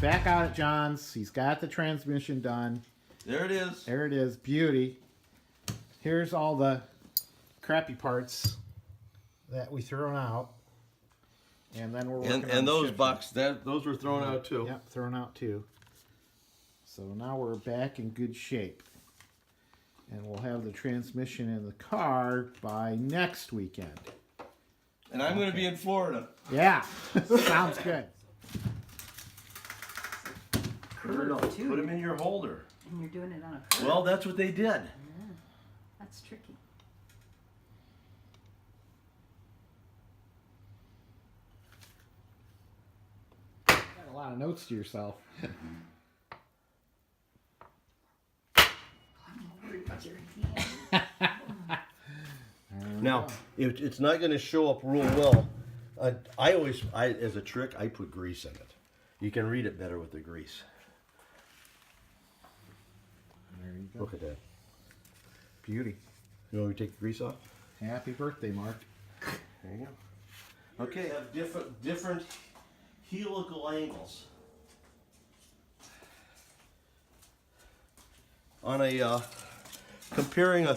back out at John's. He's got the transmission done. There it is. There it is. Beauty. Here's all the crappy parts that we thrown out. And then we're working And on those shifting. those were thrown out too. Yep, thrown out too. So now we're back in good shape. And we'll have the transmission in the car by next weekend. And I'm going to be in Florida. Yeah, sounds good. Curve, too. Put them in your holder. And you're doing it on a curve. Well, that's what they did. Yeah, that's tricky. Got a lot of notes to yourself. I'm worried about your hand. Now, it's not going to show up real well. As a trick, I put grease in it. You can read it better with the grease. There you go. Look at that. Beauty. You want me to take the grease off? Happy birthday, Mark. There you go. Okay, have different helical angles. On a comparing a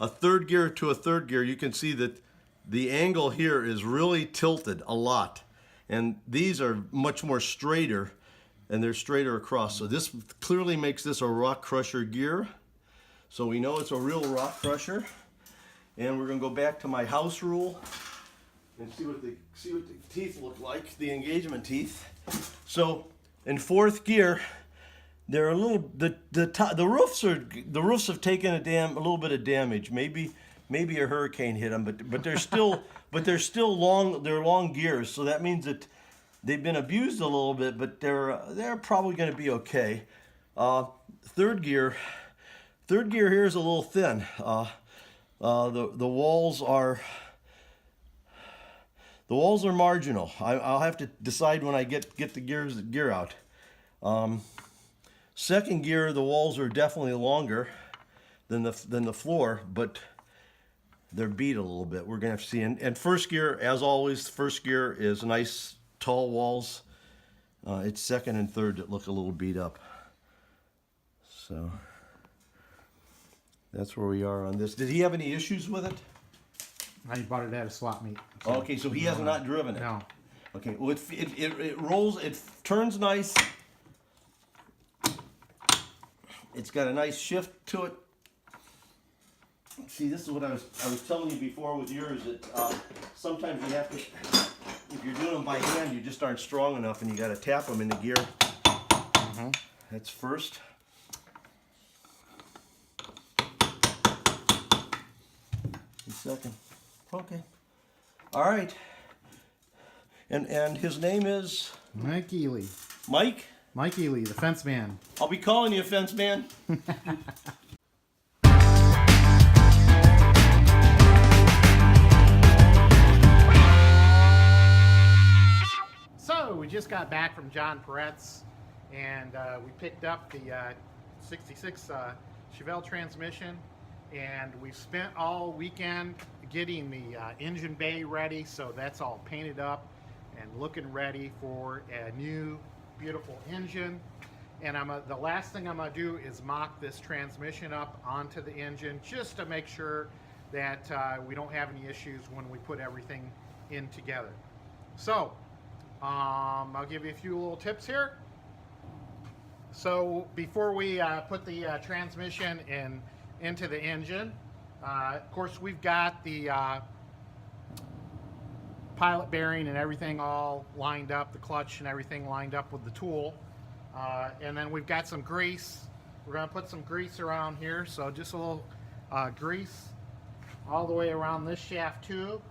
third gear to a third gear, you can see that the angle here is really tilted a lot, and these are much more straighter, and they're straighter across. So this clearly makes this a rock crusher gear. So we know it's a real rock crusher. And we're going to go back to my house rule and see what the teeth look like, the engagement teeth. So in fourth gear, they're a little the roofs have taken a little bit of damage. Maybe a hurricane hit them, but they're still long gears. So that means that they've been abused a little bit, but they're probably going to be okay. Third gear here is a little thin. The walls are marginal. I'll have to decide when I get the gear out. Second gear, the walls are definitely longer than the floor, but they're beat a little bit. We're gonna have to see. And first gear, as always, first gear is nice tall walls. It's second and third that look a little beat up. So that's where we are on this. Did he have any issues with it? I bought it at a swap meet. Okay, so he has not driven it. No. Okay, well it rolls, it turns nice. It's got a nice shift to it. See, this is what I was telling you before with yours, that sometimes you have to, if you're doing them by hand, you just aren't strong enough, and you got to tap them in the gear. Mm-hmm. That's first. Second. Okay. All right. And his name is Mike Ely. Mike? Mike Ely, the fence man. I'll be calling you, fence man. So we just got back from John Peretz, and we picked up the 66 Chevelle transmission, and we've spent all weekend getting the engine bay ready, so that's all painted up and looking ready for a new beautiful engine. And the last thing I'm going to do is mock this transmission up onto the engine, just to make sure that we don't have any issues when we put everything in together. So I'll give you a few little tips here. So before we put the transmission into the engine, of course we've got the pilot bearing and everything all lined up, the clutch and everything lined up with the tool. And then we've got some grease. We're going to put some grease around here, so just a little grease all the way around this shaft too.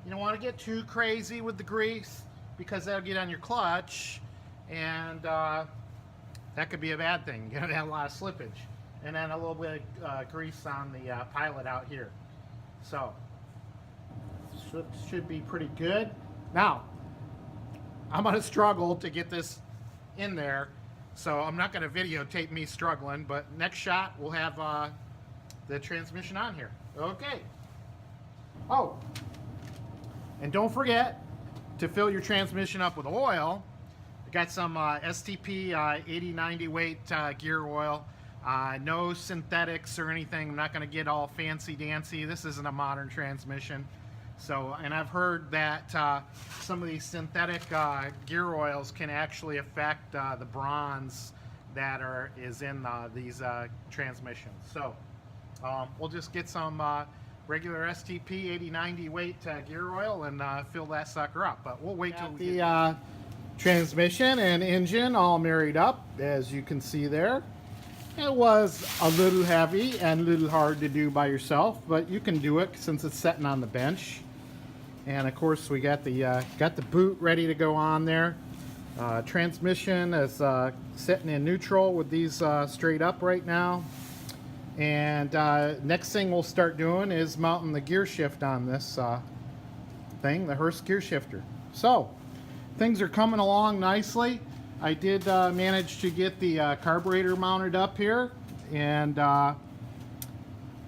You don't want to get too crazy with the grease, because that'll get on your clutch, and that could be a bad thing. You're going to have a lot of slippage. And then a little bit of grease on the pilot out here. So should be pretty good. Now, I'm going to struggle to get this in there, so I'm not going to videotape me struggling, but next shot we'll have the transmission on here. Okay. Oh, and don't forget to fill your transmission up with oil, Got some STP 80-90 weight gear oil. No synthetics or anything. I'm not going to get all fancy dancy. This isn't a modern transmission. So, and I've heard that some of these synthetic gear oils can actually affect the bronze that is in these transmissions. So, we'll just get some regular STP 80-90 weight gear oil and fill that sucker up. But we'll wait till the transmission and engine all married up, as you can see there. It was a little heavy and a little hard to do by yourself, but you can do it since it's sitting on the bench. And of course, we got the boot ready to go on there. Transmission is sitting in neutral with these straight up right now. And next thing we'll start doing is mounting the gear shift on this thing, the Hurst gear shifter. So things are coming along nicely. I did manage to get the carburetor mounted up here, and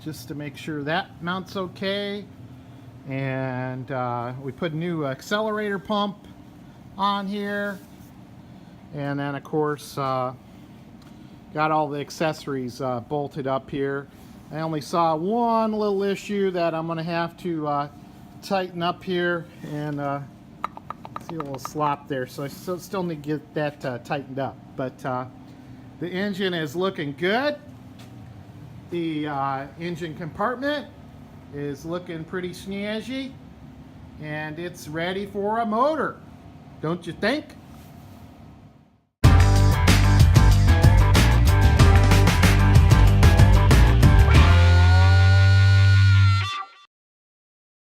just to make sure that mounts okay. And we put a new accelerator pump on here, and then of course got all the accessories bolted up here. I only saw one little issue that I'm gonna have to tighten up here, and see a little slop there, so I still need to get that tightened up. But the engine is looking good. The engine compartment is looking pretty snazzy, and it's ready for a motor, don't you think?